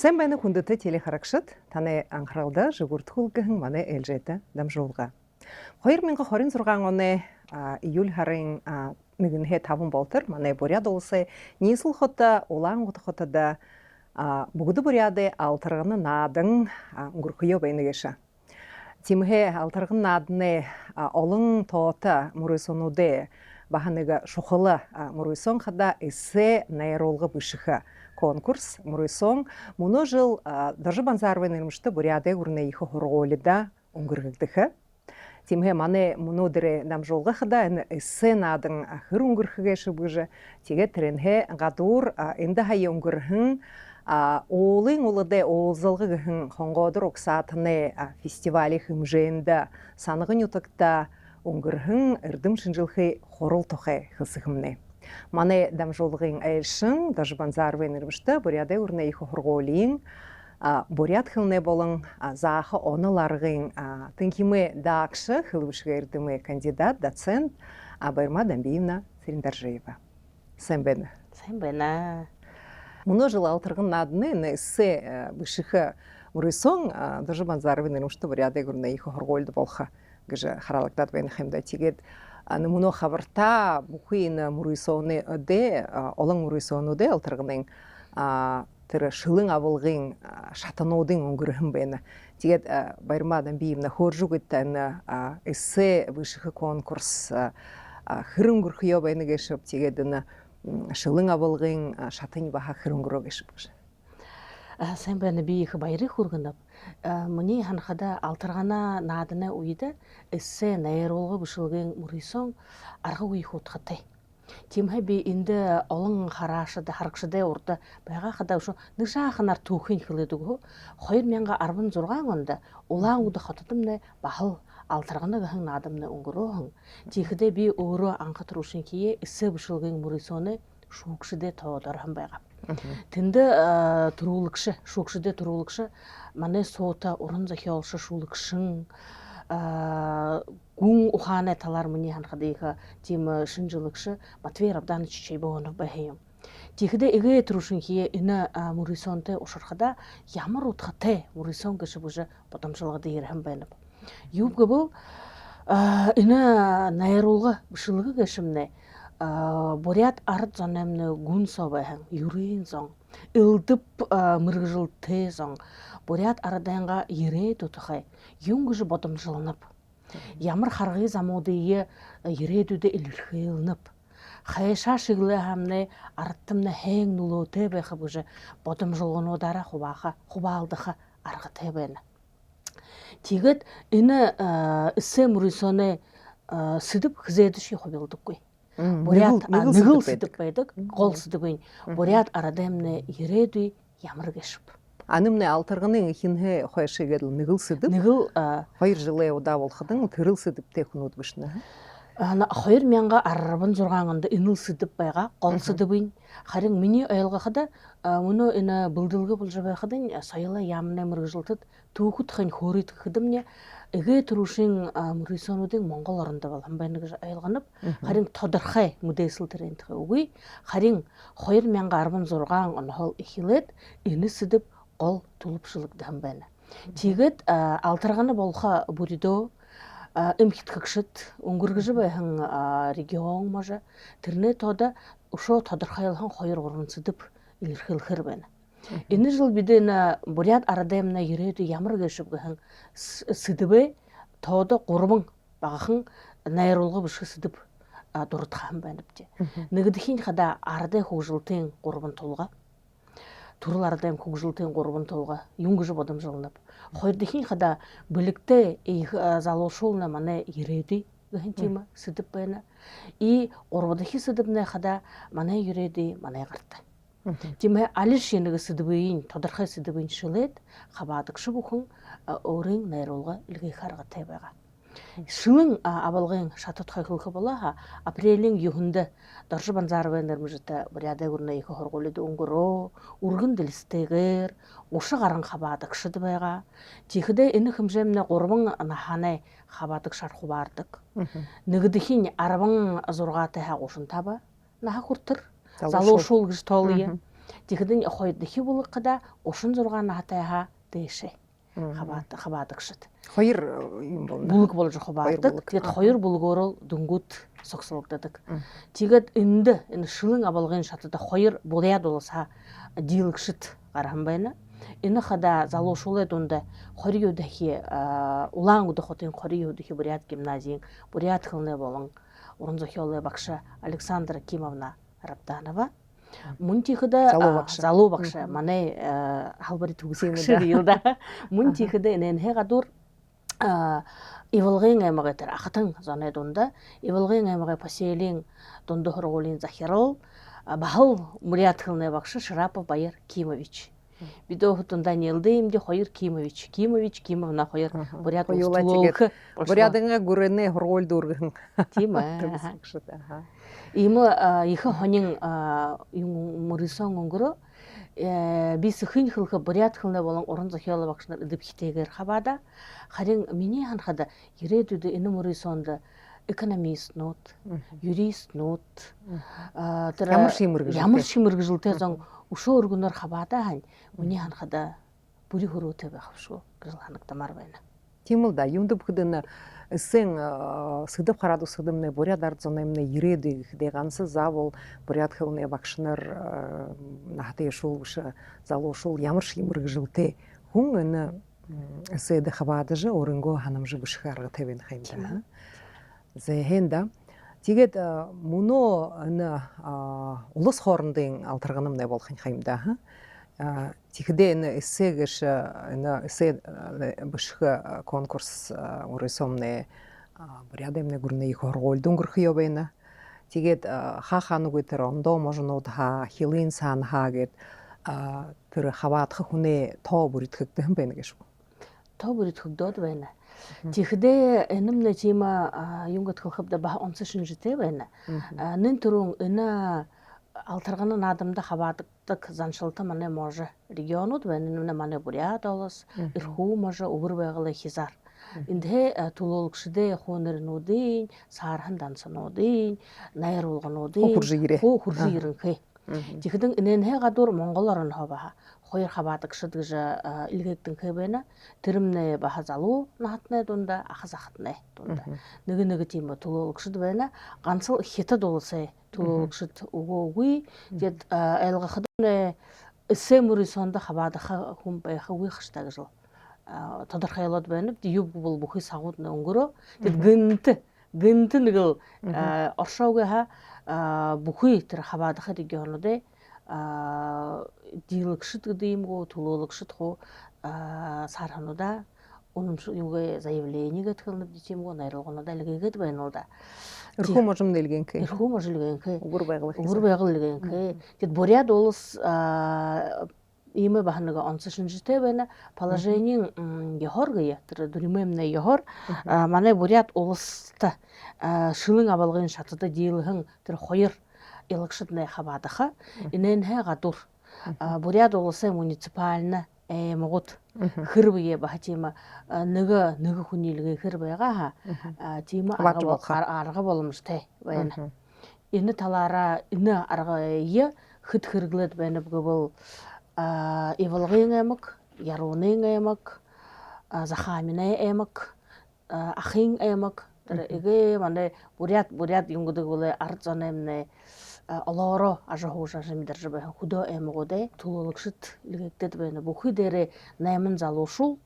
Сайн байна хүндэтэй телехарагшид таны анхааралд жигүртгүүлгэн манай ээлжэдэ дамжуулга. 2026 оны июль сарын 1-5 болтор манай Бурят улсын нийслэл хот Улаангут хотод бүгд Буряды алтарганы наадан өнгөрөхөө байна гэшэ. Тимхэ алтарганы наадны олон тоота мөрөсөнүүдэ баханыг шухалы мөрөсөн хада эссе найруулга бишхэ конкурс мөрөсөн мөн жил Дажбанзарвын нэрмжтэй Буряды үрнэ их хургуулда өнгөргөгдөхө. Тимхэ манай мөнөдрэ дамжуулга хада эссе наадан хэр өнгөрхөгэ шүбгэж тэгээ трэнхэ гадуур энде хай өнгөрхөн Олын улыды олзылгыгын хонгодыр оксатны фестивали хэмжээнд санагын ютагта өнгөрхөн эрдэм шинжилхи хурал тухай хысыхымны. Манай дамжуулгын айлшин Дажбанзарвын нэрмжтэй Буряды үрнэ их хургуулын Бурят хылны болон заахы оныларғын тынкимы дақшы хылвышғы эрдімі кандидат, доцент Байырма Дамбиевна Сириндаржиева. Сайн байна. Сайн байна. Мөн жил алтаргын наадны эссе бишхэ мөрөсөн Дажбанзарвын нэрмжтэй Буряды үрнэ их хургуулд болха гэж харалагдаад байна хэмдэ. Тэгээд мөн хаварта бүхин мөрөсөний өдө олон мөрөсөнүүдэ алтаргын тэр шылын авылгын шатануудын өнгөрхөн байна. Тэгээд Байырма Дамбиевна хөржүгөтэн эссе бишхэ конкурс хэр өнгөрхөө байна гэж тэгээд шылын авылгын шатын баха хэр өнгөрөө гэж байна. Сайн байна би их баярыг хүргэнэв. Миний ханахада алтаргана наадны үед эссе найруулга бишилгийн мөрөсөн арга үе хутгатай. Тимхэ би энд олон харашад харагшдэ урд байгаа хадаа шүү нэг шаханаар түүхийн хэлээдэг хөө 2016 онд Улаангут хотодмны бахал алтаргана гэн наадамны өнгөрөөн тийхдэ би өөрөө анхад рушин хие эссе бишилгийн мөрөсөний шүүгшдэ тоодорхон байгаа. Тэнд төрүүлэгш шүүгшдэ төрүүлэгш манай суута уран зохиолш шүүлэгшин гүн ухааны талаар миний ханахадыг тийм шинжилэгш Матвей Равданович Чайбонов бахэм. Тэгэхдээ эгэ төрүшин хие энэ мөрөсөнтэй ушрахада ямар утгатай мөрөсөн гэж бүж бодомжлогод ирхэн байна. Юу гэвэл энэ найруулга бишилэг гэшмнэ Бурят ард зонамны гүн совайхан юрийн зон элдэп мэргэжилтэй зон Бурят ардынга ирээд утхай юм гэж бодомжлонов. Ямар харгын замуудыг ирээдүйдээ илэрхийлнэв. Хайшаа шиглэ хамны ардтамны хэн нөлөөтэй байх гэж бодомжлогонуудаараа хуваалдах аргатай байна. Тэгэд энэ эссе мөрөсөний сэдэв хизээдэши хувилдаггүй. Бурят нэгэл сэдэв байдаг, гол сэдэвийн Бурят ардамны ирээдүй ямар гэшв. Анымны алтарганы хинхэ хойшигэд нэгэл сэдэв. Нэгэл 2 жилийн удаа болохдон тэрэл сэдэвтэй хүнүүд бишнэ. 2016 онд энэл сэдэв байгаа, гол сэдэвийн харин миний ойлгоход өнөө энэ бүлдэлгэ болж байхад соёлын яамны мэргэжилтэд түүхэд хань хөөрөд хэдэмнэ эгэ төрүшин мөрөсөнүүдийн Монгол оронд болон байна гэж ойлгоно. Харин тодорхой мэдээлэл тэрэнтэх үгүй. Харин 2016 оноос эхлээд энэ сэдэв гол төлөвшлөгдөн байна. Тэгээд алтарганы болох бүрдөө эмхтгэгшд өнгөргөж байхан регион маж тэрнээ тод өшөө тодорхойлхон 2-3 сэдэв илэрхийлэхэр байна. Энэ жил бид энэ Бурят ардамны ирээдүй ямар гэшв гэхэн сэдэвээ тод 3 багахан найруулга бишг сэдэв дурдхан байна бжээ. Нэгдэхийн хада ардын хөгжилтийн 3 тулга Төрөл ардын хөгжилтийн 3 тулга юм гэж бодомжлонов. Хоёрдхийн хада бэлэгтэй их залуушуулна манай ирээдүй гэх юм сэдэв байна. И 3-р сэдэвнээ хада манай ирээдүй манай гартай. Тимээ аль шинэг сэдвийн тодорхой сэдвийн шилээд хаваадаг шүгхэн өөрийн найруулга илгээх аргатай байгаа. Шилэн авалгын шатад хойхлох болоо апрелийн 9-нд Дажбанзарвын нэрмжтэй Буряды үрнэ их хургуулд өнгөрөө үргэн дэлстэйгээр ушиг гаран хаваадаг шид байгаа. Тэгэхдээ энэ хэмжээний 3 наханы хаваадаг шар хуваардаг. Нэгдэхийн 16 тайхаа 35 нахаа хүртэр залуушуул гэж тоолъё. Тэгэхдэн хойдхи булгада ушин зургаана хатайха дэше. Хабаадагшд. Хоёр юм болно. Булг болж хабаадаг. Тэгээд хоёр булгоор дөнгөд согсолгодог. Тэгээд энд энэ шилэн абалгын шатада хоёр буряд улсаа дийлгшд гархан байна. Энэ хада залуушууле дунд 20 дахи улаан удахотын 20 дахи буряд гимназийн буряд хөлнө болон уран зохиолын багш Александра Кимовна Рабданова мөн тийхэд залуу багш манай халбарын төгсгөн ширилда мөн тийхэд энэ гадуур Иволгын аймагт ахтан зоны дунд Иволгын аймагын поселийн дунд хоргуулын захирал бахал буряд хөлнө багш Шарапов Баяр Кимович Бидөө хотондаа нэлдэмди 2 Кимовна 2 буряд улсыг бурядынга гүрэнэ хоргуул дүүргэн. Тийм ээ. Ийм их хонин мөрөсөн өнгөрөө би сөхин хөлхө буряд хөлнө болон уран зохиол багш нар эдвхтэйгээр хаваада харин миний ханхад ирээдүйд энэ мөрөсөнд экономистнууд, юристнууд ямар шимэргэлтэй зон өшөө өргөнөөр хаваада хань миний ханхад бүрий хөрөөтэй байх шүү гэж ханагдмаар байна. Тийм л да. Юунд бүхэдэн сэн сэдэв хараад үсгэдэмнэ буряд ард зонэмнэ ирээдүйг дэ ганц заавал буряд хөлнө багш нар нахтай шуулш залуушул ямар шимэргэлтэй хүн энэ сэдэ хаваадаж өрөнгөө ханамж бишх арга тавин хаймда. Зэхэнда тэгээд мөнөө энэ улс хоорондын алтарганам нэ болох хаймда. Тэгэхдээ энэ эссэгш энэ эссе бишх конкурс өрөөсөмнэ бурядэмнэ гүрнэ их хоргуул дүнгэрх ёо байна. Тэгээд хаахануг тэр ондоо можнууд ха хилин сан ха гэд тэр хаваадах хүнээ тоо бүртгэгдэн байна гэж. Тоо бүртгэгдөөд байна. Тэгэхдээ энэмнэ чима юнгат хөхөбдө ба онцсон шинжтэй байна. Нэн түрүүн энэ алтарганы наадамда хаваадаг заншилтаа манай може регионууд байна. Энэ манай буряд олос эрхүү може өвөр байгаль хизар. Эндээ тулуулгшдээ хуунэрнүүдийн саархан данцнуудын найруулгануудын хурж ирэнхэ. Тэгэхдээ энэ гадуур монголоор нь хаваа хоёр хаваадаг гэж илгээгдэнхэ байна. Тэрмнэ баха залуу наатны дундаа ахас ахтны дундаа нэг тийм тулуулгшд байна. Ганц хятад улсаа тулуулгшд өгөөгүй. Тэгэд айлгахад нэ эсэмүрисонд хаваадах хүн байхаггүй хаштай гэж тодорхойлоод байна. Юг бол бүхий сагууд өнгөрөө. Тэгэд гэнт нэг оршоогийн бүхий тэр хаваадах регионууд дийлгшд гэдэг юм уу тулуулгшд хуу саархануудаа юугээ заявление гэх юм уу найруулгануудаа илгээгээд байна уу да. Эрхүү можим нэлгэнхэ. Өвөр байгаль илгээнхэ. Тэгэд буряд улс ийм бахнага онц шинжтэй байна. Положение яхоргая тэр дүрмэмнэ яхор манай буряд улстай шилэн абалгын шатада дийлхэн тэр хоёр илгшднэ хаваадаха. Инэн гадуур буряд улсын муниципальна могот хэрвээ бахтима нэг хүний илгээхэр байгаа тийм арга боломжтой байна. Энэ талаараа энэ аргая хэд хэрэглээд байна гэвэл Иволгын аймаг, Ярууны аймаг, Захаамины аймаг, Ахын аймаг тэр эгэ манай буряд юм гэдэг бол ард зонэмнэ олооро ажихууш ашимдэрж байх хөдөө аймагуудаа тулуулгшд илгээгдэд байна. Бүхий дээрээ 8 залуушул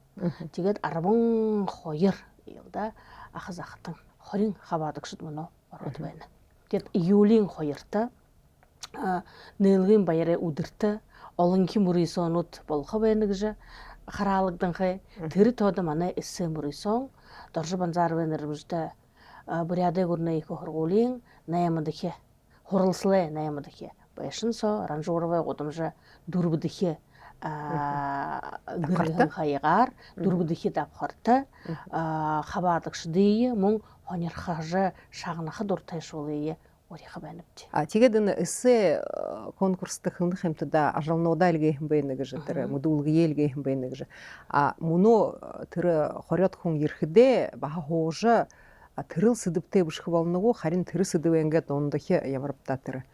тэгээд 12 ялда ахас ахтан 20 хаваадагшд мөнөө ороод байна. Тэгэд июлийн 2-та нээлгийн баяраа өдөртө олонхи мөрөсөнүүд болох байна гэж хараалгданхэ. Тэр тоод манай эссе мөрөсөн дорж банзар вэнэрмжтэй буряд гүрнэ их хоргуулын 8 дахь хуралслаа 8 дахь байшинсо ранжуурвэ гудамжа 4 дахь гэрхэн хаягаар 4 дахь давхартай хаваадагшдээ мөн хонирхаж шагнах дуртай шуулъя өөрийнхөө байна бич. Тэгээд энэ эссе конкурстай хөнөх хэмтэд ажлнуудаа илгээх юм байна гэж тэр мөдүүлгээ илгээх юм байна гэж. Мөнөө тэр 20-од хүн ирэхдээ баха хууж тэрэл сэдвтэй бишх болногоо харин тэр сэдв ингээд дундах ямарвта тэр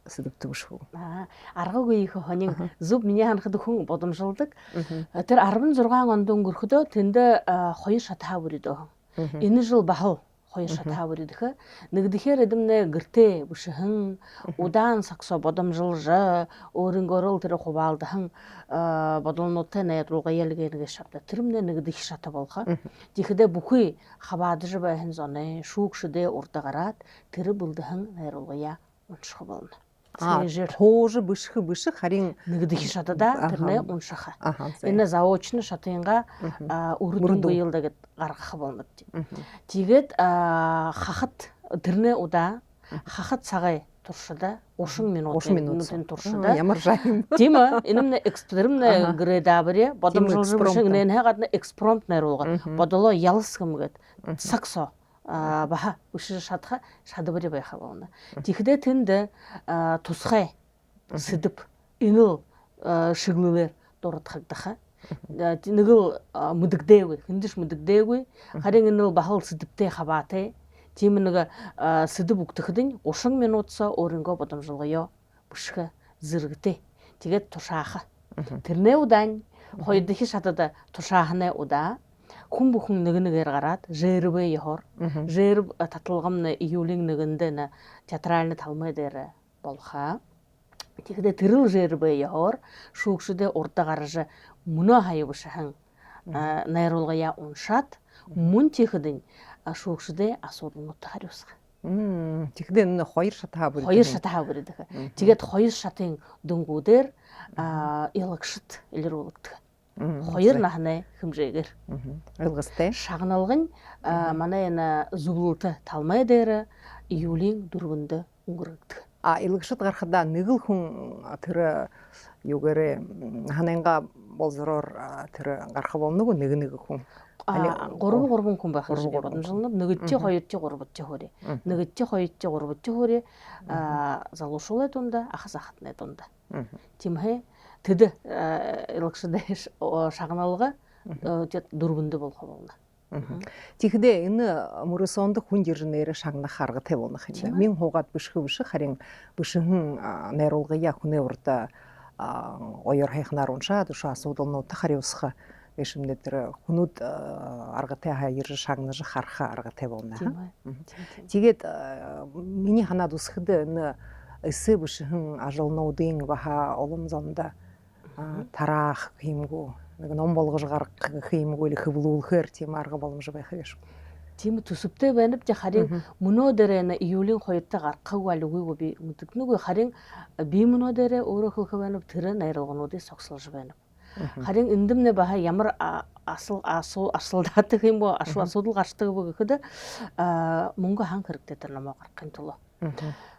сэдвтэг шүү. Аргагүй их хонин зүв миний ханахад хүн бодомжуулдаг. Тэр 16 онд өнгөрөхөдөө тэндээ 2 шатаа бүридөө. Энэ жил бахал 2 шатаа бүридэх. Нэгдэхээр эдэмнэ гэртээ бүшхэн удаан саксо бодомжуулж өөрөнгөөрөө тэр хуваалдахан бодолнуудтай найруулга ялгэргээ шатаа. Тэрмнэ нэгдэх шатаа болхоо. Тэгэхдээ бүхий хаваадж байхын зоны шүүгшдээ урдагараад тэр бүлдэхэн найруулгая унших болно. Хоож бышх харин нэгдэх шатада тэрнээ унших. Энэ заочны шатынга өрдөн буйлдаг гаргах болно. Тэгээд хахад тэрнээ удаа хахад цагай туршida 30 минутын туршida ямар жайм. Тийм ээ энэ экстремнэ грэдабрэ бодомжуулж шингэн хагадна экспромт найруулга бодолоо ялс гэмгээд саксо баха өшөө шатха шадбарыг байхаа болно. Тэгэхдээ тэнд тусгай сэдв энэ шиглэлээр дурдхагдах. Нэгэл мэдэгдээгүй, хиндэж мэдэгдээгүй. Харин энэ бахал сэдвтэй хаваатай. Тийм нэг сэдв өгдөхдөө 30 минутсаа өөрөнгөө бодомжуулгая бүшгэ зэрэгтэй. Тэгээд тушаах. Тэрнээ удаан хоёр дахь шатад тушаахнаа удаа хүн бүхэн нэгээр гараад жэрвэ яхор жэрв таталгам июлийн 1-нд театральны талмай дээр болохаа. Тэгэхдээ тэрэл жэрвэ яхор шүүгшдээ урда гарж мөнөө хаявшхан найруулгая уншаад мөн тийхэдэн шүүгшдээ асуудлуудад хариусах. Тэгэхдээ энэ 2 шатаа бүрид. 2 шатаа бүрид. Тэгээд 2 шатын дөнгүүдээр илагшд илрүүлдэг. 2 нахны хэмжээгээр ойлгостой. Шагналга нь манай энэ зөвлөлт талмай дээр июлийн 4-нд өнгөрөгдөг. Илагшид гарахада нэг л хүн тэр юугээрээ хананга болзороор тэр гарах болно уу нэг хүн. 3 хүн байх гэж бодомжлно. Нэгдчи 2-чи 3-чи хөрөө. Нэгдчи 2-чи 3-чи хөрөө залуушуулаа дундаа ахас ахтны дундаа. Тимхэ тэд илагшид шагналга 4-нд болох болно. Тэгэхдээ энэ мөрөсөнд хүн жирнээр шагнах арга тавих юм. Мин хуугаад бишх харин бишхэн найруулгая хүнээ урда оёр хайхнаар уншаад ш асуудалнууд хариусах эшмнэ тэр хүнүүд аргатай хаяр шагнаж харах аргатай болно. Тэгээд миний ханаад үсгэд энэ эсэ бишхэн ажлнуудын баха улам зонда тараах юмгүй нэг ном болгож гаргах юмгүй хөвлүүлэхээр тийм арга боломж байх гэж. Тийм төсөвтэй байна б харин мөнөө дээр июлийн 2-т гаргахгүй үгүй би мэддэггүй харин би мөнөө дээр өөрөө хөлхө байна тэр найруулгануудыг согсолж байна. Харин эндэмнэ баха ямар асуудал юм бо асуудал гарчдаг вэ гэхэд мөнгө хан хэрэгтэй тэр намаа гаргахын тулд.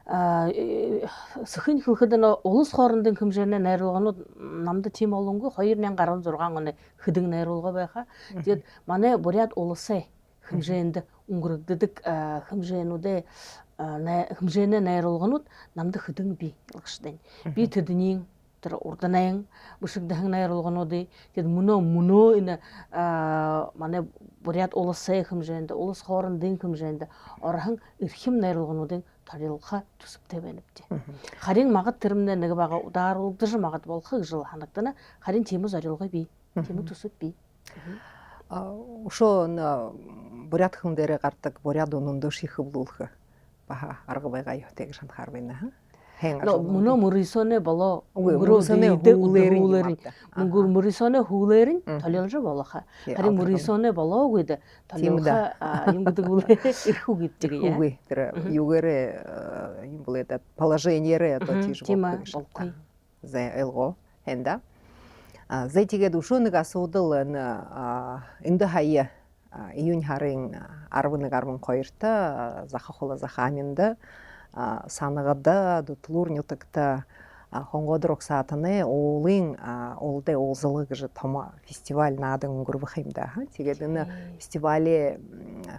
Сөхөн хөлхөд улс хоорондын хэмжээний найруулганууд намд тийм олонгүй 2016 оны хэдэг найруулга байхаа. Тэгээд манай буряд улсын хэмжээнд өнгөрөгддөг хэмжээний найруулганууд намд хэдэг бий болгоштой. Би тэдний тэр урданаян бүшигдэхэн найруулгануудыг тэгээд мөнөө энэ манай буряд улсын хэмжээнд улс хоорондын хэмжээнд орхон эрхэм найруулгануудын тарилга төсөвтэй байна бий. Харин магад тэрмнэ нэг бага удааруулдаж магад болох гэж ханагдана. Харин тийм зорилгоо бий. Тийм төсөв бий. Ошоо буряд хүн дээр гардаг буряд өнөндөө шихвлүүлэх баха арга байгаа юу гэж ханахаар байна. Мөнөө мөрисөне болоо мөрисөне хүлээр нь толиолж болох. Харин мөрисөне болоогүй дэ толиолха юм гэдэг үлээ ирэх үг гэдэг яа. Үгүй тэр юугээрээ юм болоод положениерээ одоо тийж болгүй. За элго хэнда. За тэгээд өшөө нэг асуудал энэ хаяа июнь харын 11-12-та захахула захаанинда санагада дутлуур нютагта хонгодрок саатаны уулын уулдэ уулзалга гэж том фестиваль наадан өнгөрөх юм да. Тэгээд энэ фестивалийн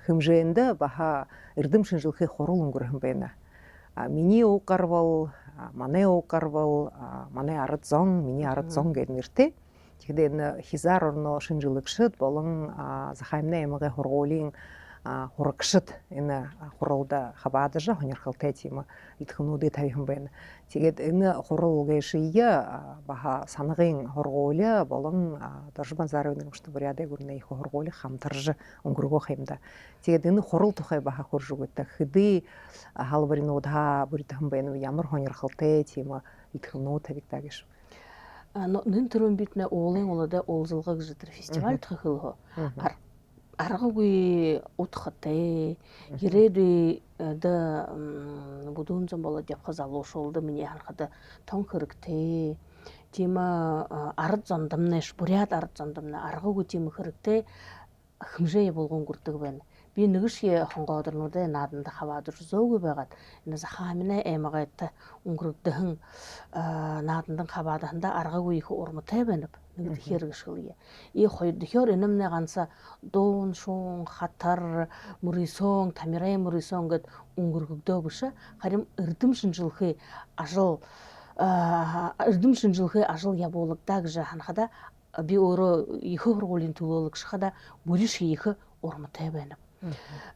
хэмжээнд баха эрдэм шинжилгээ хурал өнгөрөх юм байна. Миний уг гарвал, манай уг гарвал, манай ард зон, миний ард зон гэх нэртэй. Тэгэхээр энэ хизаар орно шинжилгэшд болон захаймны ямгийн хургуулийн хурагшид энэ хуралда хабаадажа хоньорхолтой тийм илтгэнүүдээ тавихан байна. Тэгээд энэ хуралгийн шийя баха санагын хоргууль болон доржбан зарын нэгмшт бүряадаг үрнэ их хоргууль хамтарж өнгөргөх юмда. Тэгээд энэ хурал тухай баха хурж өгдөг хэдий халбарынууд бүрдхэн байна ямар хоньорхолтой тийм илтгэнүүд тавигдаг гэж. Нэн төрөн битнэ уулын улада уулзалгаг житэр фестиваль тохиолгоо. Аргагүй утхатай ирээдүй да будун зам болоод явах залуушуулда миний харахад тон хэрэгтэй. Тима ард зандамнаш буряд ард зандамна аргагүй тийм хэрэгтэй хэмжээ болгон гүрдэг байна. Би нэгшие хонгоодорнуудаа нааданд хаваад зөөгүй байгаад энэ захаамина эмагайта өнгөрөгдөн наадандан хавааданда аргагүй их урмтай байна. Нэг хэрэгшүүлье. И хоёр дөхөр энэмнэ ганца дуун шуун хатар мөрисөн тамирай мөрисөн гэд өнгөрөгдөө биш харин эрдэм шинжилгээ ажил явуулдаг гэж ханахада би өөрөө их хургуулийн төлөөлөгч хада бүриш их урмтай байна.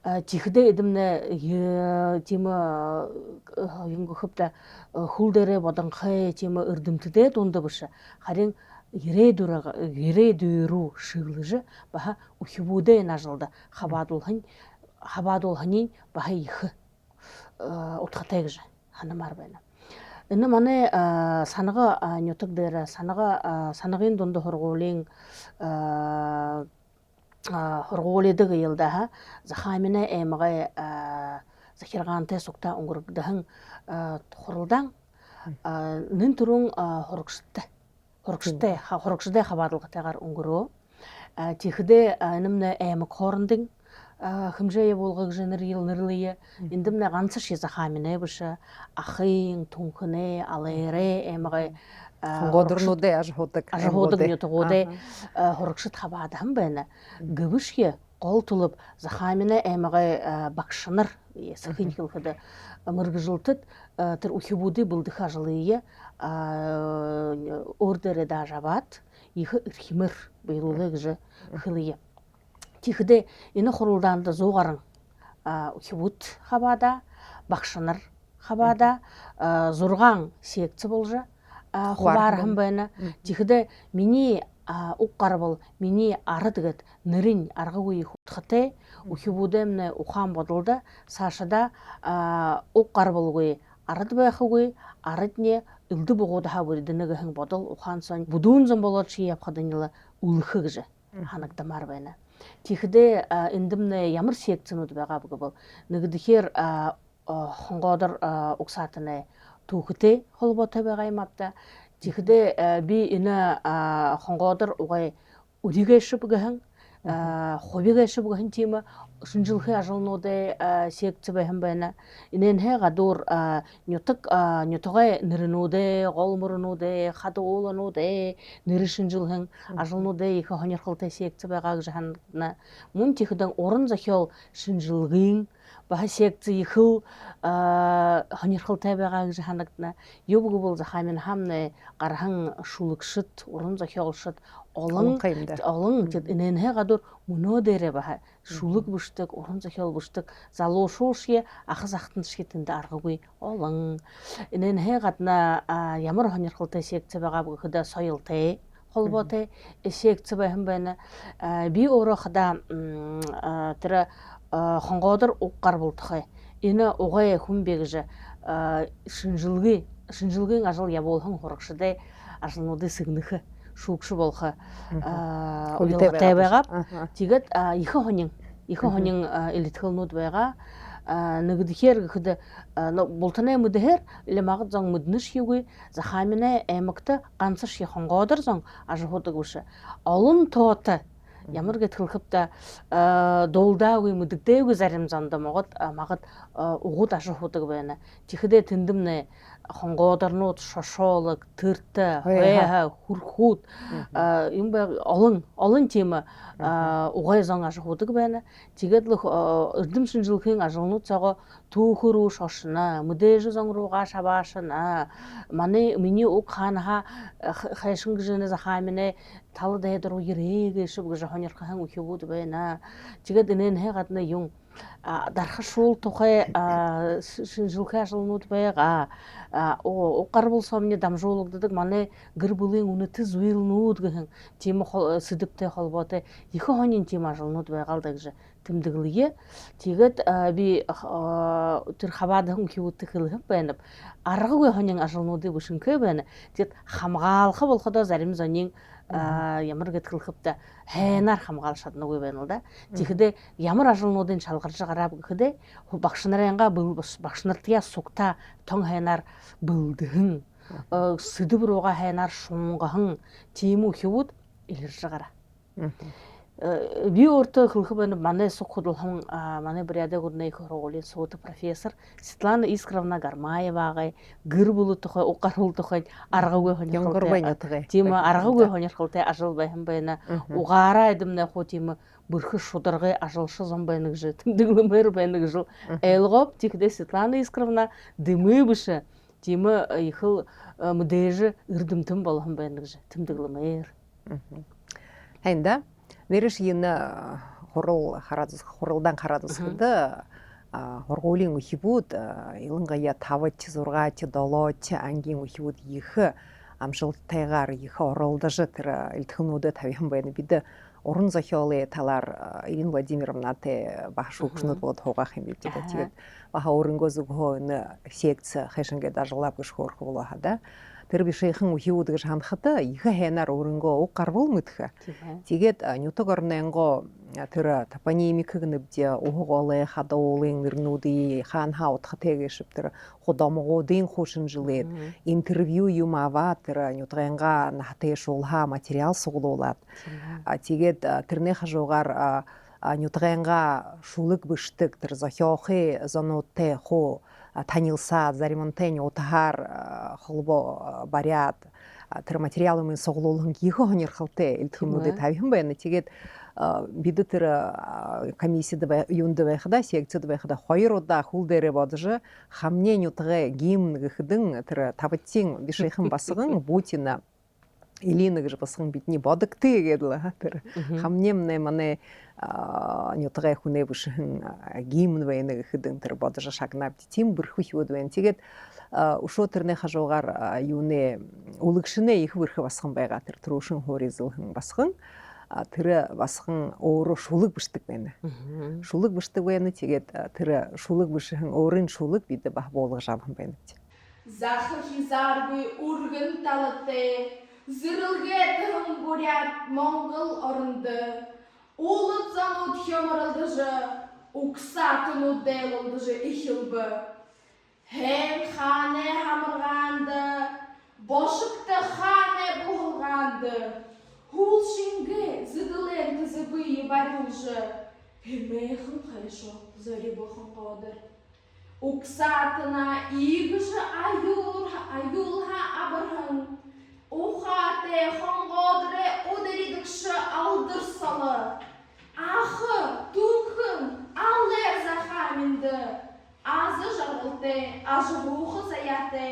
Чихдэ эдэмнэ тийм юнгөхөпта хул дээрээ бодонхай тийм эрдэмтдээ дундаа биш харин ирээдүйрүү шиглэж баха үхбүүдээ нажалда хабаадуулханы баха их утгатай гэж ханамар байна. Энэ манай санага нютаг дээр санагын дунд хоргуулийн хоргуулидаг ялда захаамина эмгай захиргаантай сукта өнгөрөгдөн хуралдан нэн түрүүн хорогчтой хаваадалгатайгаар өнгөрөө. Тэгэхдээ нэмнэ эмэг хоорондын хэмжээ явуулгыг нэрлэе. Эндэмнэ ганц ши захаамина биш ахын түнхнэ алэрэ эмгай хонгоодорнуудаа ажихуудаг нютгуудаа хорогшид хаваадан байна. Гэвшхи гол тулып захаамина эмгай багшнар сахин хэлхэд мөргөжөлтөд тэр үхбүүдий бүлдэх ажлые ордерэ дажават их химэр бийлулэг гэж хэлье. Тэгэхдээ энэ хуралдаанд 100 гаруй үхбүүд хаваада багшнар хаваада 6 секц болж хуваархан байна. Тэгэхдээ миний уг гар бол миний ард гэд нэрийн аргагүй их утгатай үхбүүдэмнэ ухаан бодолда цаашада уг гар болгүй ард байхгүй ардны элдэ бугуудаа бүрдэнэгэхэн бодол ухаансан бүдүүн зам болоод чи явхад энэ үлхэ гэж ханагдамаар байна. Тэгэхдээ эндэмнэ ямар секцнүүд байгаа бол нэгдэхээр хонгоодор угсаатнэ түүхтэй холбоотой байгаа юм авда. Тэгэхдээ би энэ хонгоодор угай үрийгээ шибгэхэн хувигээ шибгэхэн тийм шинжилгээ ажлнуудаа секц бэхэн байна. Инэнхэ гадуур нютгай нэрнүүдээ гол мөрнүүдээ хад уулнүүдээ нэр шинжилхэн ажлнуудаа их хоньорхолтой секц байгаа гэж хандна. Мөн тэгэхдээ уран зохиол шинжилгээний баха секц их хоньорхолтой байгаа гэж хандна. Юуг бол захаамин хамны гархан шүлгшид уран зохиолшид олон энэнхэ гадуур мөнөө дээрээ баха шүлэг бүшдэг уран зохиол бүшдэг залуу шуушги ахас ахтан шигэтэнд аргагүй олон энэнхэ гадна ямар хоньорхолтой секц байгаа гэхэд соёлтой холбоотой секц байх байна. Би өөрөө хада тэр хонгоодор уг гар болдохой энэ угай хүмбэ гэж шинжилгээний ажил явуулхан хурагшдээ ажлнуудыг сэгнэх шүүгш болох уялгатай байгаа. Тэгээд их хонин элэтгэлнүүд байгаа. Нэгдэхээр гэхэд бултаны мүдэхэр лемагд зон мүднэш хийгүй захаамина эмэгт ганц ши хонгоодор зон ажихуудаг биш. Олон тоот ямар гэтгэлхэвта дуулдаагүй мүдэгдээгүй зарим зонд могод магад угууд ажихуудаг байна. Тэгэхдээ тэндэмнэ хонгоодорнууд шошоолог тэртэ хаяа хүрхүүд юм олон тийм угай зон ажихуудаг байна. Тэгээд л эрдэм шинжилгээний ажлнууд цагаа түүхрүү шошно мэдээж зон руугаа шаваашна миний уг ханаха хайшин гэжнэ захааминэ тал дэдэр үерээ гэж хоньорхон үхвүүд байна. Тэгээд энэ гадна юм дарха шул тухай шинжилгээ ажлууд байгаа. Угар бул сомны дамжуулагддаг манай гэр бүлийн үнэтэй зүйлнүүд гэх тийм сэдвтэй холбоотой ихэнх хоны тийм ажлууд байгаа л да гэж тэмдэглэе. Тэгээд би тэр хаваадан хөвөтөх хэлэх байна. Аргагүй хоны ажлуудыг бишинхэ байна. Тэгэд хамгаалах болоходоо зарим зонын ямар гэдгэлхэвтэй хайнаар хамгаалж чаднаггүй байна л да. Тэгэхдээ ямар ажлуудын шалгарж гараа гэхэдэ багш нарынгаа багш нартаа сугта тон хайнаар бэлдхэн сэдв руугаа хайнаар шунгахан тийм үү хөвд илэрж гараа. Би өөртөө хэлэх байна манай сухад болон манай брядаг өрнөй хөргөлийн сууд профессор Светлана Искровна Гармаевагаа гэр бүл тухай угар хул тухай аргагүй хоньхолтой тийм аргагүй хоньхолтой ажил байсан байна. Угаараа эдэмнэ хуу тийм бүрхэ шударгай ажилшсан байна гэж тэмдэглэмээр байна гэж ойлгоп тэгэхдээ Светлана Искровна дэмэ биш тийм их мэдээж эрдэмтэн болгон байна гэж тэмдэглэмээр. Хайнда Вэрш энэ хуралдан хараад усгад хургуулийн үхибүүд илангая 5-6 7 ангийн үхибүүд их амжилттайгаар их оролдож тэр элдхнүүдэд тавьхан байна. Бид уран зохиолын талаар Ирина Владимировнатай бах шүүгчнүүд бод хугаах юм билээ. Тэгээд баха өрөнгөө зөвхөн секц хэшингээд ажиглав гэж хөөрх болоо хада. Тэр бишийнхэн үхиуд гэж хандхад их хайнаар өрөнгөө уг гарвал мэдэх. Тэгээд нютаг орненго тэр топонимик гэнэбдэ угоолын хадуулын нэрнүүдийн хаан хаутхтэйгш тэр худомгуудын хушинжилээд интервью юм аваад тэр нютагынга нахтай шулха материал суглуулад тэгээд тэрний хажуугаар нютагынга шүлэг бишдэг тэр зохиохын зонуудтай хуу танилса заримонтень утахар холбо баряд тэр материалын суглуулан гихо хоньрхалтай элдхнүүдэд тавьхан байна. Тэгээд бид тэр комиссияд юунд байхада секцэд байхада 2 удаа хул дээрээ бодож хамны нютагы гимн гэхдэн тэр тавцын бишийнхэн басган Бутина Элина гэж басган бидний бодогтэй гэдэл тэр хамнэмнэ манай нютагай хүнээ бишхэн гимн байна гэхдэн тэр бодож шагнаад тийм бүрхүх юуд байна. Тэгээд өшөө тэрний хажуугаар юунэ үлгшнээ их бүрхэ басхан байгаа тэр трүүшин хууризлхэн басхан тэр басхан өөрөө шүлэг бишдэг байна. Шүлэг бишдэг байна. Тэгээд тэр шүлэг бишхэн өөрийн шүлэг бид бах буулгаж авах байна. Захар хизааргүй үргэн талатай зөрөлгээд бурят Монгол орнды улут занууд хямралдыжы уксатынууд дэлылдыжы ихилбі хэм хане хамырғанды бошыкты хане бұғылғанды хул шинге зыдылен тізібі ебаружы хемейхін қайшо зөре бұқын қодыр уксатына игіжі аюлха абырхын Ухате хонгодре удеридікші алдырсалы. Ахы, түнхін, аллер захаминді. Азы жарғылды, ажығуқы заяты.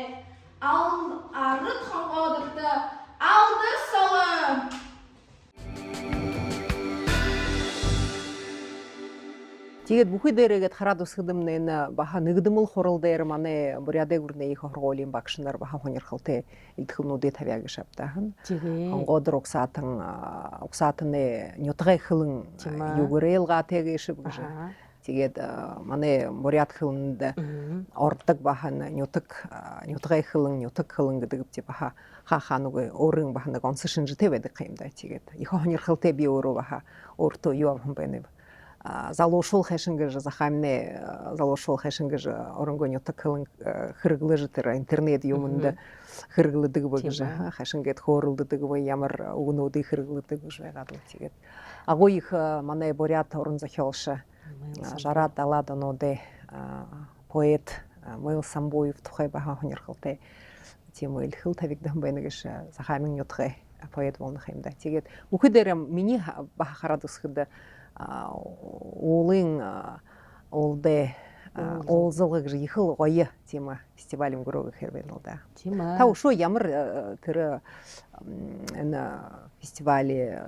Арыт хонгодырды, алдырсалы. Тэгээд бүхий дээрээгээд хараад усгадам нэ баха нэгдэмэл хурал дээр манай бурядаг үрнээ их хоргуулийн багш нар баха хоньрхалтай эдхнүүдээ тавьяаг шавтахан. Хонгодор угсаатны нютгай хилэн югрэйлга тэгээш гэж. Тэгээд манай буряд хилэнд ордог баха нютгай хилэн гэдэг чи баха хахануг өөрийн баха нэг онц шинжтэй байдаг юм да. Тэгээд их хоньрхалтай би өөрөө баха өөртөө юу авах юм бэ? Залушул хэшингэж захамне залушул хэшингэж оронгоо нютаг хэрэглэж тэр интернет юмд хэрэглэдэг гэж хэшингэд хөөрөлдөг бай ямар өгнүүдийг хэрэглэдэг гэж байгаад л тэгээд агуу их манай бурят орон зохиолч Жарат Аладонуде поэт Мойл Самбуев тухай баха хоньрхалтай тийм илхэл тавигдан байна гэж захамын нютгай поэт болох юм да. Тэгээд бүхий дээр миний баха хараад өсгөд Улын олдэ олзолгыг ихэл гоё тийм фестиваль өнгөрөөх хэрвээ л да. Та өшөө ямар тэр энэ фестивали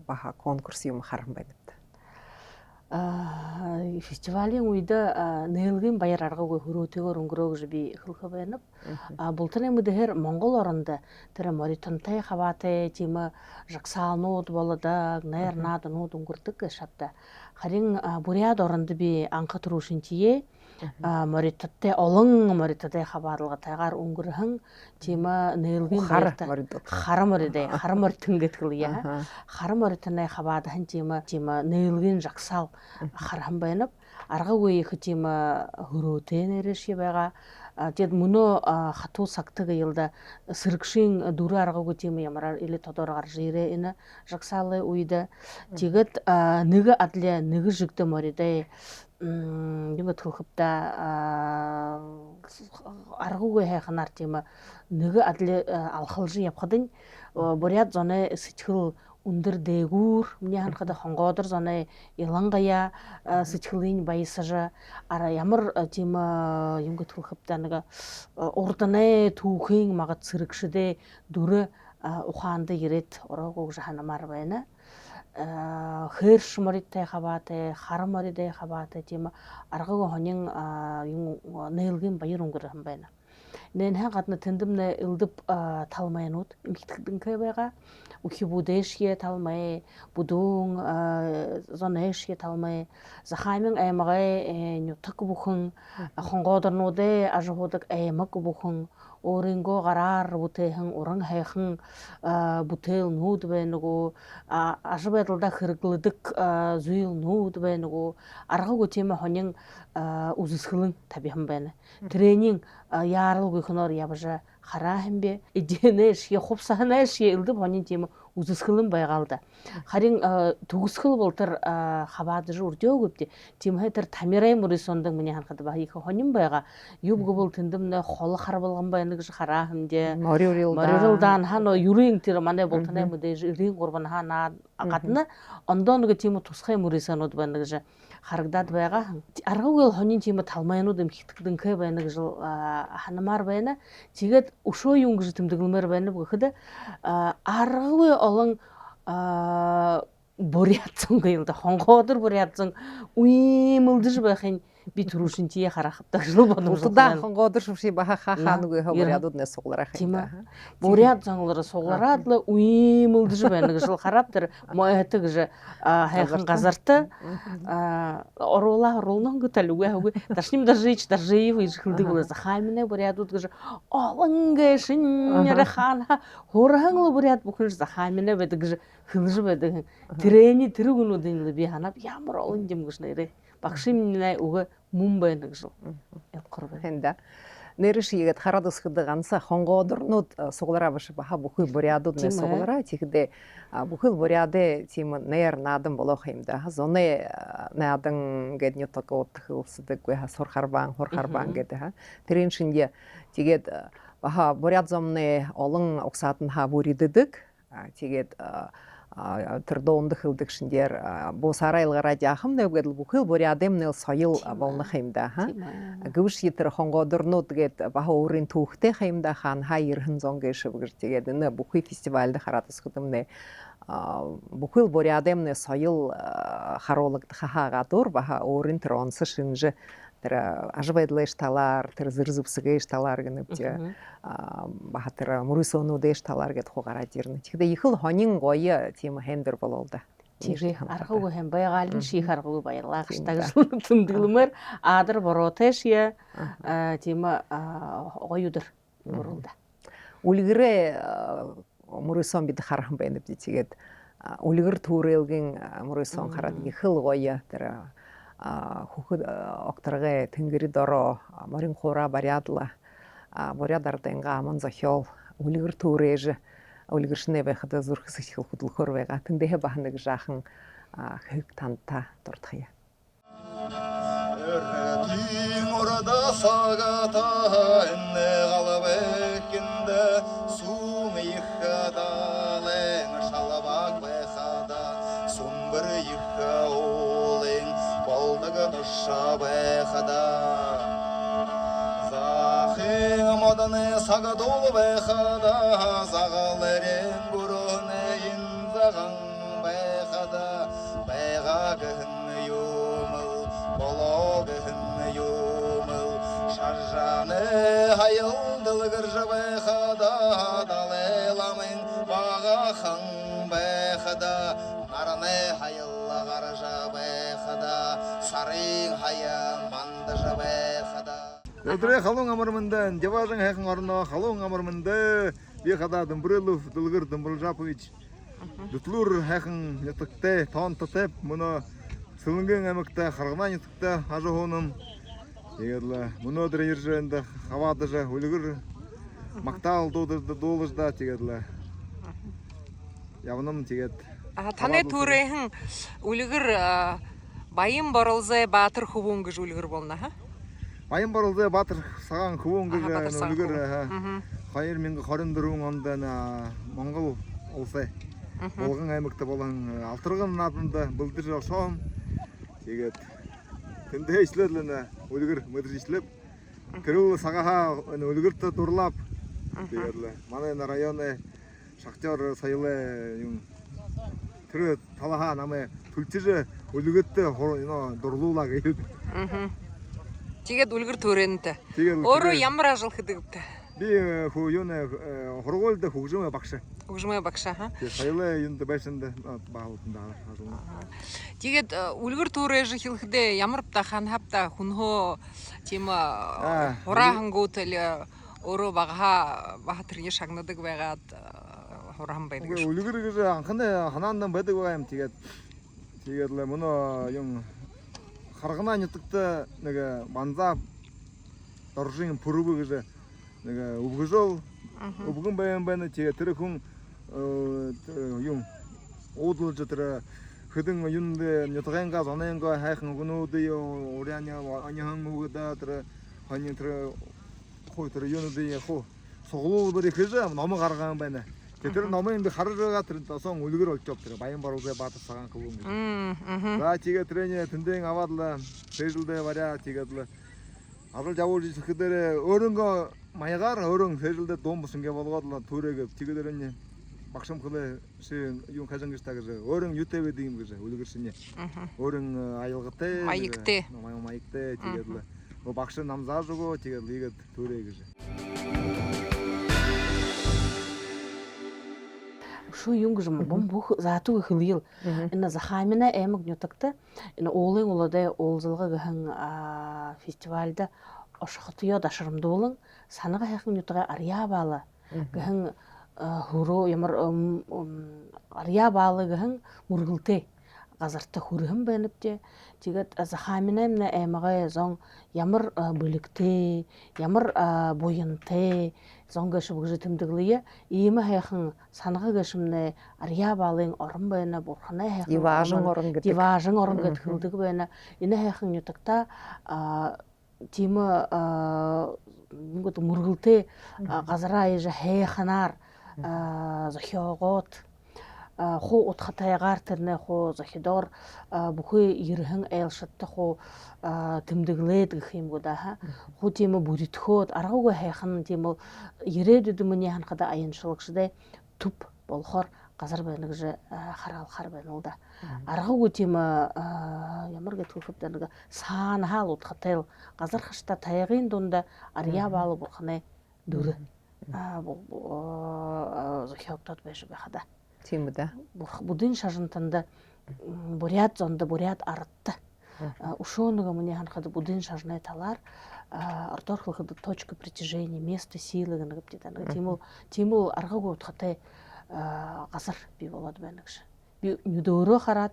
баха конкурс юм харсан байна. фестивалийн үед нээлгийн баяр аргагүй хөрөөтэйгээр өнгөрөөгж би хөрхө байнав. Бултаны мэдээр Монгол оронд тэр Моритантай хаваатай тийм жагсаалнууд болодог, найр нааднууд өнгөрдөг шатта. Харин Бурят оронд би анх төрөшинтие Моритаттай олон Моритатай хаваалгатайгаар өнгөрөн тийм нээлгийн баяртай харам моритан гэдэг яа. Харам моританы хаваадахан тийм нээлгийн жагсаал хархан байна. Аргагүй их тийм хөрөөтэй нэрши байгаа. Тэгэд мөнөө хатуу сагтаг ялда сэргшийн дөрөв аргагүй тийм ямар или тодор гарч ирээ энэ жагсаалын үед. Тэгэд нэг адлаа нэг жигдэ моридэ юм төхөвдө аргагүй хайхнаар тийм нэг адлаа алхалж явхад Бурят зоны сэтгэл өндөр дээгүүр миний ханхад хонгоодор зоны ялангая сэтгэлийн баясаж ямар тийм юм төхөвдө нэг урдны түүхийн магад сэргшдэ дөрөв ухаанд ирээд ороогүй ханамар байна. Хэрш моридтэй хаваатай, хар моридтэй хаваатай тийм аргагүй хонин нээлгийн баяр өнгөрөн байна. Нэн гадна тэндэмнэ элдэв талмайнууд ингэдэгдэнхэ байгаа. Үхи бүдэшхэ талмай, бүдүүн зонэшхэ талмай, захаймын аймагай нютаг бүхэн хонгоодорнуудэ ажихуудаг аймаг бүхэн өөрөнгөө гараар бүтэхэн уран хайхан бүтээл нүүд байнагу аж байдалда хэрэглэдэг зүйл нүүд байнагу аргагүй тийм хонин үзэсгэлэн табихан байна. Тренинг яаралгүй хоноор явжа хараахан бэ эдэнэш хувсахнаш элдэв хонин тийм үзэсгэлэн байгаалда. Харин төгсгөл бол тэр хаваад үрдөөгөвдө тийм хэтэр тамирай мөрөсөндөг миний ханхад ба их хонин байгаа. Юбг бол тэндэмнэ хол хар болгон байна гэж хараахан дэ. Морилдан хано юрийн тэр манай болтаны мэдээж 93 ханаа гадна ондоо нэг тийм тусгай мөрөсөнүүд байна гэж харагдаад байгаа. Аргагүй хонин тийм талмайнууд эмхтгэдэнхэ байна гэж ханамаар байна. Тэгээд өшөө юм гэж тэмдэглэмээр байна гэхэд аргагүй олон Бурятсан гэдэг хонгоодор Бурятсан уймэлдэж байхын би төрөшинтие харахдаг жил боломжтой. Хонгоодор шүши баха хааnuгүй Бурятудны сугларах юм да. Бурят занглары суглараад л уймэлдэж байна гэж хараад тэр моятаг гэж хайхан газарт оруулаа гуталгүй дашним дажиж хэлдэг бол захаймны Бурятуд гэж олон гэшин хаана хурхан Бурят бүхэн захаймны байдаг гэж хэлж байдаг. Тэрэний тэр гүнүүдийн би ханаа ямар олон юм гэж нэрээ багшимнай уга мөн байна гэж явахар байна. Нэрш игээд хараад өсгөд ганцаа хонгоодорнууд суглараа баша баха бүхий Бурятудны суглараа тэгэхдээ бүхий Бурятэ тийм нэр наадан болох юм да. Зоны наадан гэд нютагууд хөлсдөггүй сурхарбан гэдэг. Тэрийн шингээ тэгээд баха Бурят зомны олон угсаат нь бүрийдэдэг. Тэгээд тэр доондох хөвдөг шинээр бусараа илгараад яхам нэвгэл бүхэл Бурятэмнэл соёл болнох юм да. Гүш хитэр хонгоодорнууд гээд баха өөрийн түүхтэй юм да хаан хайрхан зон гэшв гэж тэгээд энэ бүхий фестивальд хараад өсгөдмнэ бүхэл Бурятэмнэл соёл харуулагдах хаагаадур баха өөрийн тэр онц шинж тэр аж байдлын талаар тэр зэрзүвсгийн талаар гэнэ баха тэр мөрөсөнүүдийн талаар гэд хугараад ирнэ. Тэгэхээр их л хонин гоё тийм хендер болол да. Чири аргагүй хэм байгаал ших аргагүй баярлаа гэж тэмдэглэмээр адар боротешья тийм гоё өдөр болол да. Үлгэрээ мөрөсөн бид харах байна бид тэгээд үлгэр төрөлгийн мөрөсөн хараад их л гоё тэр хөхөд окторгай тэнгэрид ороо морин хуура бариадла Бурядарданга аман зохиол үлгэр төрөөж үлгэршнээ байхад зүрхэс их хөдөлгөхөр байгаа. Тэндээ бахнаг жаахан хэг танта дурдах юм. Орада сагата энэ галбекинде сум ихадален шалабаг бехада сумбыр ихаолен болдага душабехада захи моданы сагадол бехада загалерен гуронеин заган бехада бегагын юмыл hayıldılı gırjabı xada Dalelamın bağa xın bexada Narane hayılla garjabı xada Sarın haya mandajabı xada Ödre халуун амармандан Деважын хайхан орно халуун амарманда би хада Дымбрылов Дылгыр Дымбрылжапович Дутлур хайхан ятыкте тонтотеп муно Сылынген амыкта харгынан ятыкта ажохоным Егерле муно дреженде хавадыжа үлгүр мактал долыжда тегерле явным тегет Таны түрэхэн үлгэр баян боролзай баатар хөвөн гэж үлгэр болно ха. Баян боролзай баатар саган хөвөн гэж Баатар саган үлгэр хөвөн. 2024 онд Монгол улсы болгон аймакта болон алтыргын надында былдыр шоом тегет тэнтэй ишлэлэн үлгэр мэдрэлжлэп тэрүүл сагаха үлгэрт дурлап тегерле манай районы шахтер соёлы юм тэр талаха намайг түлчиж үлгэрт дурлуулаа гэдэг. Тэгээд үлгэр төрөнтэй. Тэгээд Өөрөө ямар ажил хийдэгвтэй? би хөө юуны хоргоолд хөгжмөө багш. Хөгжмөө багшаа ха. Тэгээд соёлы юунд байшинд баалтанда ажил. Тэгээд үлгэр төрөөж хэлэхдээ ямар та ханхавта хүнхөө тийм хураахангуутэл өөрөө бага тэрний шагнадаг байгаад хурахан байдаг шүү. Үлгэр гэж анхны ханаандан байдаг байгаа юм. Тэгээд л мөнөө юм харгана нутагта нэг банзаа доржин пүрвэ гэж нэг өвгөжөл өвгөн байна тэгээд тэр хүн юм уудлж тэр хэдэн юунд нутагынгаа зонынгаа хайхан гүнүүд уряны аняхан мөгөдө тэр хань тэр хой тэр юунд яхуу суглуулбэр ихэж ном гаргаан байна. Тэр номын харж байгаа тэр тосон үлгэр болж байгаа тэр баян боролзой баатар саган хөвөн гэж. За тэгээд тэрний тэндэн аваад л сэжлдэ варя тэгээд л авал жавуулж ихэхээр өөрөнгөө маягаар өөрөн сэжлдэ дуун бус ингээ болгоод л түрээгээ тэгээд тэрний багшам хөлөө юм хажан гэж тагж өөрөн юутэй байдаг юм гэж үлгэр шинэ. Өөрөн аялгатай маягтай тэгээд л багш нам зааж өгөө тэгээд л игээд түрээ гэж. Шу юнгж бомбух заатуу хилил ина захамина эмэг нютакта ина олын уладай олзылга гэн фестивальда ошхотуя дашырымдуулын санага хайхын нютага арья баала гэн хуру ямар арья баала гэн мургылтэй газарта хүрхэн байнапте тэгээд захамина эмна эмэгэ зон ямар бүлэгтэй ямар буянтай зонга шүбгэж тэмдэглэе ийм хайхан санага гэшмнэ арья баалын орон байна бурханы хайхан диважин орон гэдэг хэлдэг байна энэ хайхан нютагта тийм нэг мөргөлтэй газараа яж хайханаар зохиогоод хуу утхатайгаар тэрнэ хуу зохидор бүхий ирхэн айлшатта хуу тэмдэглээд гэх юм гоо хуу тийм бүрэтхөөд аргаугүй хайхан тийм ирээдүйд миний ханхада аяншлагчдээ төв болохоор газар байна гэж хараалахаар байна уу да аргаугүй тийм ямар гэдэг хөвд нэг саана хаал утхатай газар хашта тайгын дунд арья баал бурханы дүр зохиогдод байж байхада Тийм үү да. Будын шажинтанда бурят зонда бурят артта. Ушоного мне ханхада будын шажны талар ордорхлыхыды точка притяжения, место силы гэнэ гэптэ. Тимул аргагуу утхатай газар би болоод байна гэж. Би нүдөөрөө хараад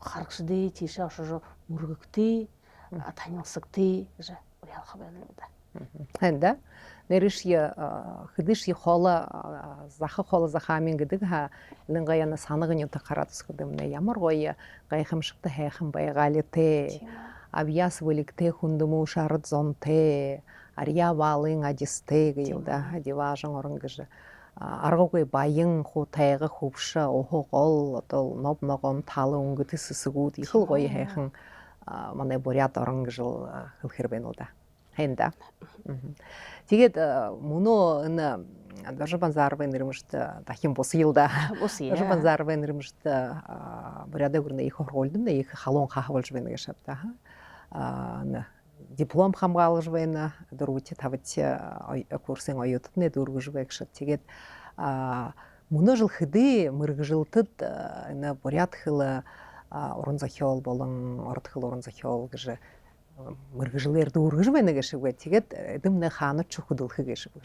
харагшдээ тийшээ ошоо мөргөгтэй танилцагтэй гэж уриалах байна л да. Хэнда нэрши хэдэши хола захах хола захамин гэдэг ха лингаяна санагын юта харадс гэдэмнэ ямар гоё гайхамшигтай хайхан байгаалэтэй авьяс вэлэгтэй хүндэмүү шард зонтэй арья валын адистэй гэвда диважин орон гэж аргуугүй баян хутайга хөвшө охогол одоо ноб ногон тал өнгөт сэсгүүд их л гоё хайхан манай бурят орон гэж хэлэхэр байна уу да. Хэнда. Тэгээд мөнөө энэ Доржбанзарвын нэрмэшт дахин бус йылда. Доржбанзарвын нэрмэшт буряда гүрнэ их хорголдым да их халуун хахавалж байна гэж шапта. диплом хамгаалгаж байна. Дөрвөч тавч курсын оюутны дөрвөж байгшиг. Тэгээд мөнөө жил хэдий мэрэгжилтэд энэ бурят хэл уран зохиол болон орд хэл уран зохиол гэж мэрэгжилээр дөрвөж байна гэж үг. Тэгээд эдэмнэ хаанч хөдөлгөх гэж үг.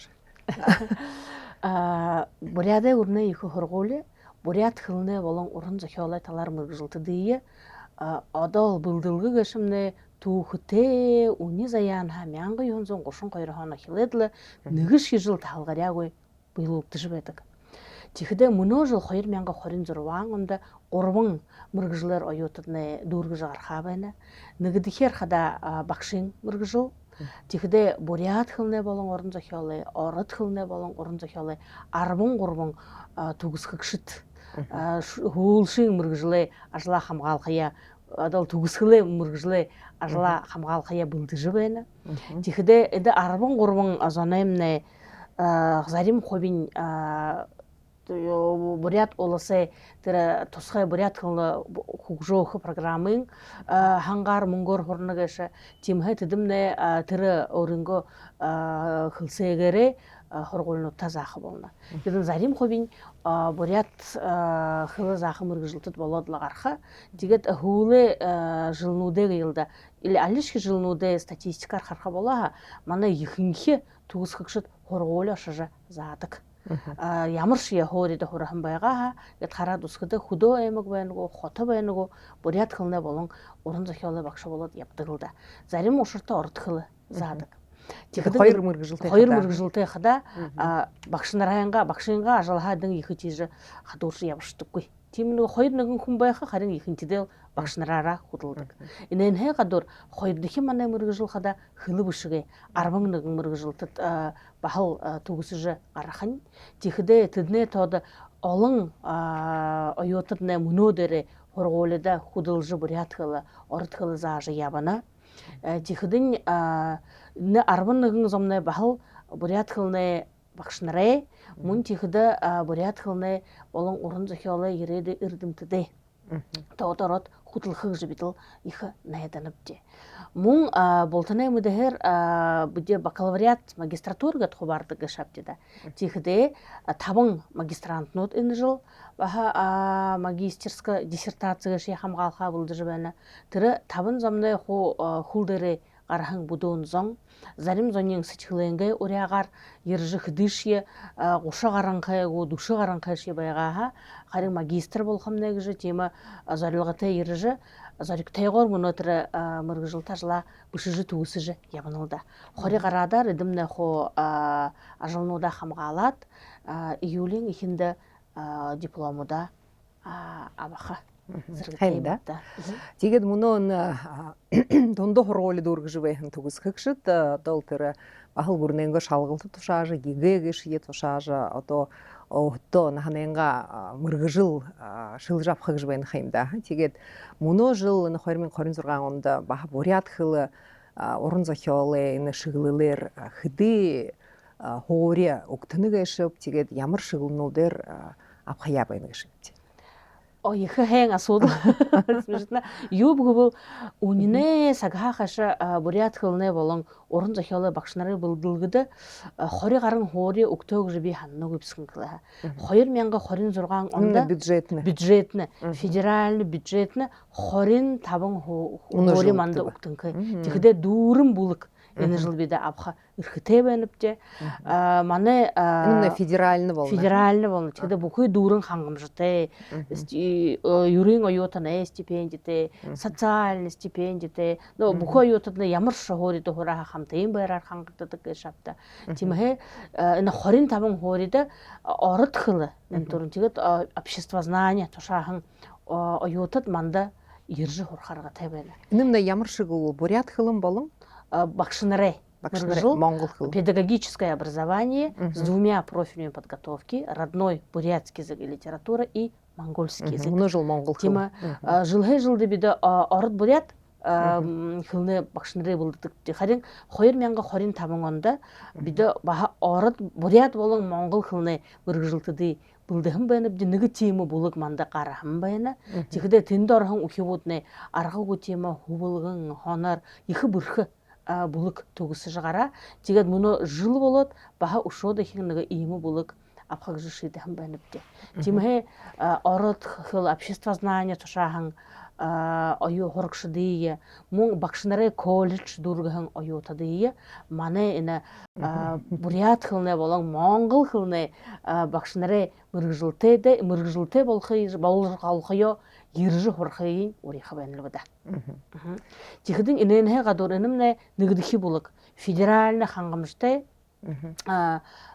Буряды үрнэ их хургууле бурят хилнэ болон уран зохиолой талаар мэрэгжилтэд одоо бэлдэлгэ гэшмнэ түүхтэй үний заяан 1932 оны хилэдл нэгш жил талгараагүй биелэгдэж байдаг. Тэгэхдээ мөнөө жил 2026 онд 3 мэрэгжлэр оюутны дүүргэж гарахаа байна. Нэгдэхээр хада багшийн мэрэгжил. Тэгэхдээ бурят хилнэ болон уран зохиолын, ород хилнэ болон уран зохиолын 13 төгсгөгшөд хөлшийн мэрэгжлээ ажлаа хамгаалахыг одоо төгсгөлээ мэрэгжлээ ажлаа хамгаалахыг бэлдэж байна. Тэгэхдээ эд 13 зонемнэ зарим хувийн бурят улсаа тэр тусгай бурят хөгжөөх програмын хангаар мөнгөөр хурна гэж тимхэ тэдэмнэ тэр өөрөнгөө хөлсөөгээрээ хургуулнуудаа заах болно. Тэгэхээр зарим хувийн бурят хэл заах мэрэгжилтэд болоод л гарах. Тэгээд хөвлөө жилнүүдээ ялда алиш жилнүүдээ статистикаар харах болоо манай ихэнх төгсгөгчд хургуул ашиж заадаг. Ямар шиг хоорид хурхан байгаа гэд хараад үсгэдэг хөдөө аймаг байнгүй хот байнгүй бурят хэлнэ болон уран зохиолын багш болоод явдаг л да. Зарим уушртай орд хэл заадаг. Тэгэхээр хоёр мэрэгжилтэй хада багшингаа ажлахаадан их чиж хадуурш явшдаггүй. Тийм нэг хоёр нэгэн хүн байхаа харин ихэнтэдээ багш нараараа хөдөлдөг. Энэ гадуур хоёр дахин манай мэрэгжил хада хөлөв шигэ 11 мэрэгжилтэд бахал төгсөж гарахын. Тэгэхдээ тэдний тод олон оюутад мөнөө дээр хургуулда хөдөлж бурят хэл орд хэл зааж явна. Тэгэхдээ 11 зомны бахал бурят хэлнэ багш нараа мөн тэгэхдээ бурят хэлнэ болон уран зохиолын ирээд эрдэмтэдээ тоодород хөдөлгөх гэж бид их найданавжээ. Мөн болтны мэдээр бид бакалавриат магистратур гэд хуваардаг гэж шавдаа. Тэгэхдээ 5 магистрантнууд энэ жил магистерская диссертацийг хамгаалахаа бэлдэж байна. Тэр 5 зомны хөл дээрээ гархан бүдүүн зон зарим зонын сэтгэлэнгээ урягаар яржих дэшие 30 гаранхайгуу 40 гаранхайши байгаа харин магистр болох нэ гэж тийм зорилготой ярж зоригтойгоор өнөөдөр мэрэгжилт ажлаа бишиж төгсөж явна л да. 20 гараадаар эдэмнэ хуу ажлнуудаа хамгаалаад июлийн эхэнд дипломудаа авах Хайнда. Тэгээд мөнөө дундуу хургуулд үргэж байхан төгсгөгшөд одоо тэр бахал гүрнэнгөө шалгалт тушааж гигээгш ие тушааж одоо өтөө наханенга мэрэгжил шилж авах гэж байна хайнда. Тэгээд мөнөө жил 2026 онд баха бурят хэл уран зохиолын энэ шиглэлээр хэдий хуурья өгтөнөгэшөв тэгээд ямар шиглэлнүүдээр авах яа байна гэж байна. Их хэн асуудал смешно. Юу бөгөөд үнэнээ сагхахаш бурят хэлнэ болон уран зохиолын багш нарын бэлдэлгэд 20 гаруй хуурь өгтөө гэж би ханнаг өвсгөн гэлээ. 2026 онд бюджетны федеральный бюджетны 25 хуурь манд өгтөнхэ. Тэгэхдээ дүүрэн бүлэг энэ жил бид авах эрхтэй байна бжээ. Манай энэ федеральный болно. Тэгэхээр бүхий дүүрэн хангамжтай. Юрийн оюутны стипендтэй, социальный стипендтэй. Бүхий оюутад ямар хуурид хураа хамт ийм байраар хангагддаг гэж шавта. Тиймээ энэ 25 хуурид орд хэл энэ төрн тэгээд обществознание тушаахан оюутад манда ирж хурхаарга тай байна. Энэ ямар шиг бурят хэлэн болон багш нарын монгол хэл. Педагогическое образование с 2 профилями подготовки: родной бурятский язык и литература и монгольский язык. Мөнөө жил монгол хэл. Жылды бид орд бурят хэлнэ багш нарын бэлддэг. Харин 2025 онд бид орд бурят болон монгол хэлнэ мэрэгжилтэд бэлдэхэн байна. Бид нэг тийм бүлэг манда гарахан байна. Тэгэхдээ тэнд орхон үхвүүднэ аргагүй тийм хөвөлгөн хоноор их бүрх булык тугысы жагара тигет муну жыл болот баха ушода хиннеге ийми булык апхаг жишиде хам баныпте тимhe орот хыл обществознание тушахан ою хоркшдие мун бакшнаре колледж дургахан ою тадие мане ина бурят хылне болон монгол хылне бакшнаре мыргжилте болхый болхалхыё иржи хорхыйын уриха банылбыда тихдин иненhe гадор энемне нигдихи булык федеральный хангамыште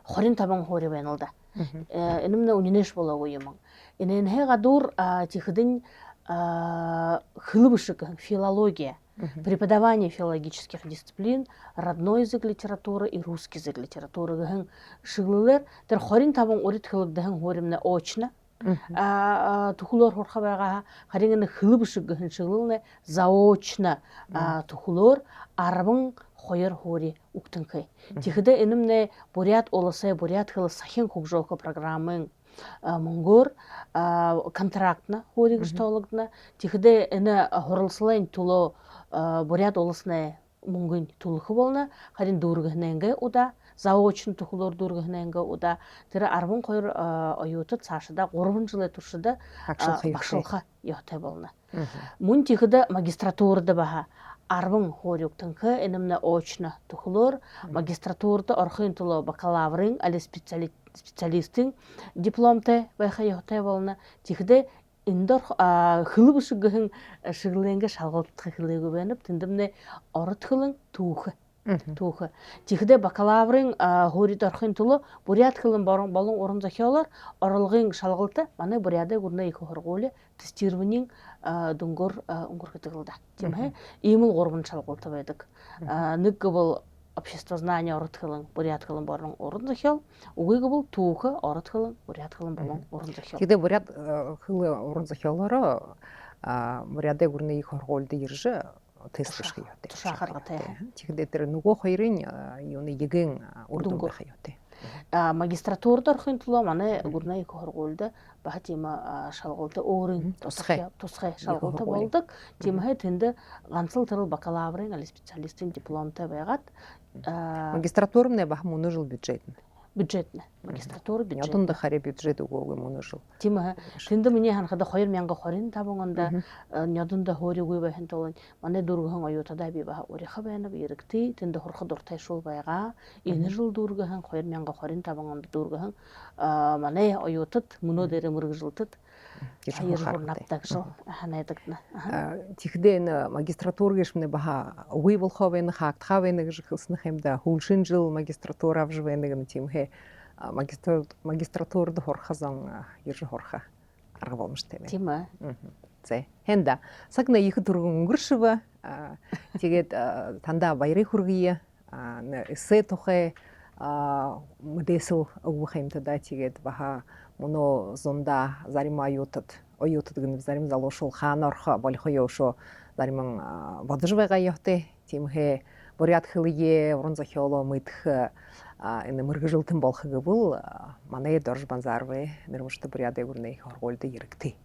хорин табан хори банылда энемне унинеш болагы юмын иненhe гадор тихдин хылыбышык филология, преподавание филологических дисциплин, родной язык литературы и русский язык литературы гэн шыглылар тэр хорин табан урит хылыгдахан хоримне очно тухулор хорхабага харин хылыбышык гэн шыглылне заочно тухулор арбын хойер хори уктынкай тихде энемне бурят олысы бурят хылы сахин хукжока программын монгор контрактна хоригштологна тихде эне хорылсылайн туло бурят олысне мунгын тулхы болна харин дургыхненге уда заочно тухулор дургыхненге уда тире арбын койр оюты цашыда 10 жылы туршыда бакшылха йохтай болна мун тихде магистратурада баха арбын хориуктынкы энемне очно тухулор магистратурда орхын туло бакалаврын али специалистин дипломте байха йохтай болна тихде индор хылыбышыгын шыгыленге шалгалтыкы хылыгы бенеп тиндемне орот хылын туухы тихде бакалаврын хорит орхын туло бурят хылын болон орун захиолар орылгын шалгалты маны буряда гурна екі хорголе тестированиң дунгор унгургытылда тимhe имыл горбун шалгалты байдык ныккы бол обществознание орот хылын бурят хылын болон орун захиол угыгы бол туухы орот хылын бурят хылын болон орун захиол тигде бурят хылы орун захиолоро буряда гурна екі хорголды иржи тестышкы yote. Тушахаргата. Тигде тэр нөгөө хоёрын юуны егэн урдун байха yote. Магистратурда орхын туло маны гурна екі хорголды баха тема шалголды орын тусхай шалголды болдык. Темхе тенде ганцыл тырыл бакалаврын али специалистин дипломта байгат. Магистратурам не баха муны жыл бюджетин. Бюджетне. Магистратура бюджет. Ятында харе бюджет угугы муны жыл. Тема тенде мне ханхада 2000 хорин табонганда нядында хори гуй бахан толын маны дурган аютада би баха уриха байна бирикти тенде хорха дуртай шул байга эне жыл дурган 2000 хорин табонганда дурган маны аютат муно дере мыргжилтат жыл ханайдыкна тихде магистратура гешмне баха уй болховен хактхавен гжхсны хемда хулшин жыл магистратура вжвен тимхе магистратурда хорхазан ержи хорха арга болмуш теме. Тема. Зе. Хенда сагна их тургун гуршыва тигет танда байры хургия эссе тохе мдесл угухемта да тигет баха муно зонда зарима ютат оютат зарим залошул ханарха болхойошо зариман воджвега йохте тимхе бурят хылые урун захиоло мытх эне мыргыжылтын болхыгы бул мане доржбанзарве нермушта буряды гурней хорголды ирикти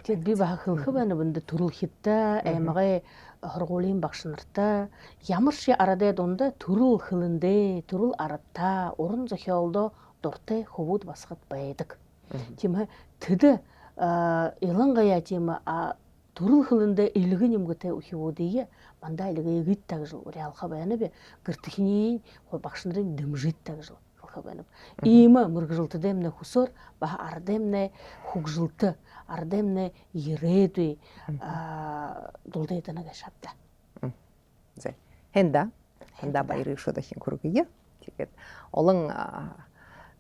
Тед би баха хылхы баны бында турул хитта эмагэ хорголин бакшынырта ямыршы арада донда турул хылынде турул аратта урун захиолдо дорте хубут басхат байдык тима тыды илангая тима турул хылында илги немгете ухиводие манда илги егит тагжыл реалха баяны бе гыртыхини хой бакшынырын дымжит тагжыл халха баяны има мыргжилты демне хусор баха ардемне хукжилты ардемне ереды долдейтана гашапта зе хенда байры шода хин кургия тигет олон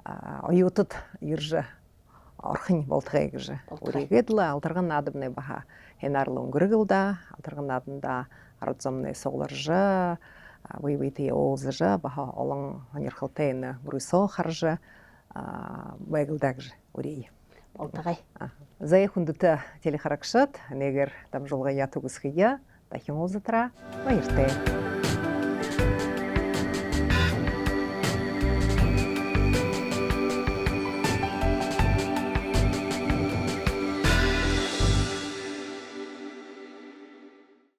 оютут иржа орхын болтгай гыжы урегедла алтырган адымны баха хенарлы унгыргылда алтырган адында арзамны согларжа вейвейте олзыжа баха олон анерхалтейны брусо харжа байгылдагжы урей болтгай зай хундыта телехаракшат негер там жолга ятугысхия тахин олзытра байырте